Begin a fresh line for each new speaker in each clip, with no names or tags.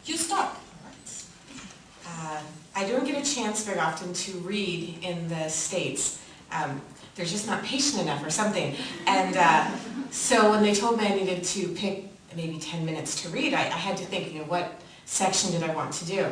You start.
I don't get a chance very often to read in the States. They're just not patient enough or something. And so when they told me I needed to pick maybe 10 minutes to read, I had to think, what section did I want to do?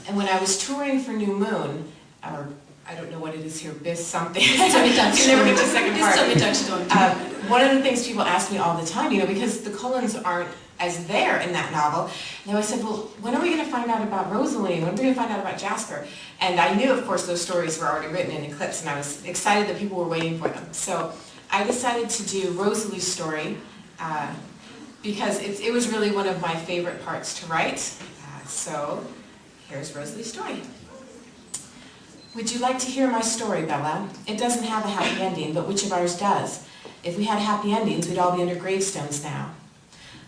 And when I was touring for New Moon, or I don't know what it is here, bis something. I never get to the second part. One of the things people ask me all the time, because the Cullens aren't as there in that novel, they always said, well, when are we going to find out about Rosalie? When are we going to find out about Jasper? And I knew, of course, those stories were already written in Eclipse, and I was excited that people were waiting for them. So I decided to do Rosalie's story because it was really one of my favorite parts to write. So here's Rosalie's story. Would you like to hear my story, Bella? It doesn't have a happy ending, but which of ours does? If we had happy endings, we'd all be under gravestones now.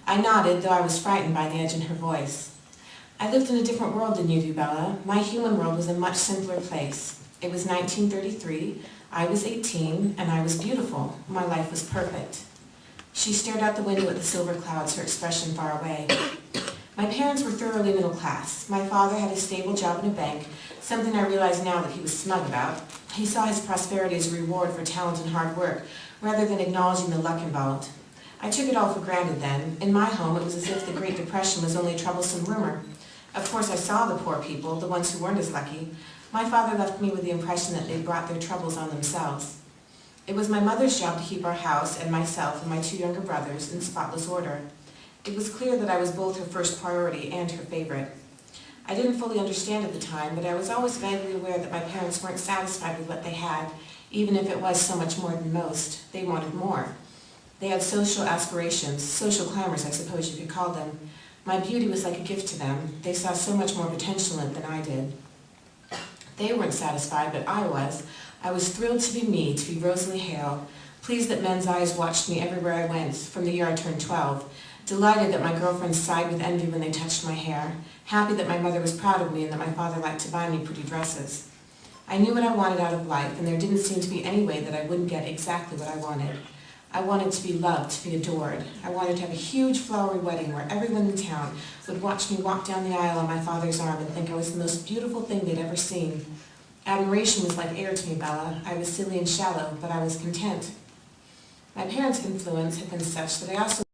I nodded, though I was frightened by the edge in her voice. I lived in a different world than you do, Bella. My human world was a much simpler place. It was 1933, I was 18, and I was beautiful. My life was perfect. She stared out the window at the silver clouds, her expression far away. My parents were thoroughly middle class. My father had a stable job in a bank, something I realize now that he was smug about. He saw his prosperity as a reward for talent and hard work, rather than acknowledging the luck involved. I took it all for granted then. In my home, it was as if the Great Depression was only a troublesome rumor. Of course, I saw the poor people, the ones who weren't as lucky. My father left me with the impression that they brought their troubles on themselves. It was my mother's job to keep our house and myself and my two younger brothers in spotless order. It was clear that I was both her first priority and her favorite. I didn't fully understand at the time, but I was always vaguely aware that my parents weren't satisfied with what they had, even if it was so much more than most. They wanted more. They had social aspirations, social clamors, I suppose you could call them. My beauty was like a gift to them. They saw so much more potential in it than I did. They weren't satisfied, but I was. I was thrilled to be me, to be Rosalie Hale, pleased that men's eyes watched me everywhere I went, from the year I turned 12, delighted that my girlfriends sighed with envy when they touched my hair, happy that my mother was proud of me and that my father liked to buy me pretty dresses. I knew what I wanted out of life, and there didn't seem to be any way that I wouldn't get exactly what I wanted. I wanted to be loved, to be adored. I wanted to have a huge flowery wedding where everyone in town would watch me walk down the aisle on my father's arm and think I was the most beautiful thing they'd ever seen. Admiration was like air to me, Bella. I was silly and shallow, but I was content. My parents' influence had been such that I also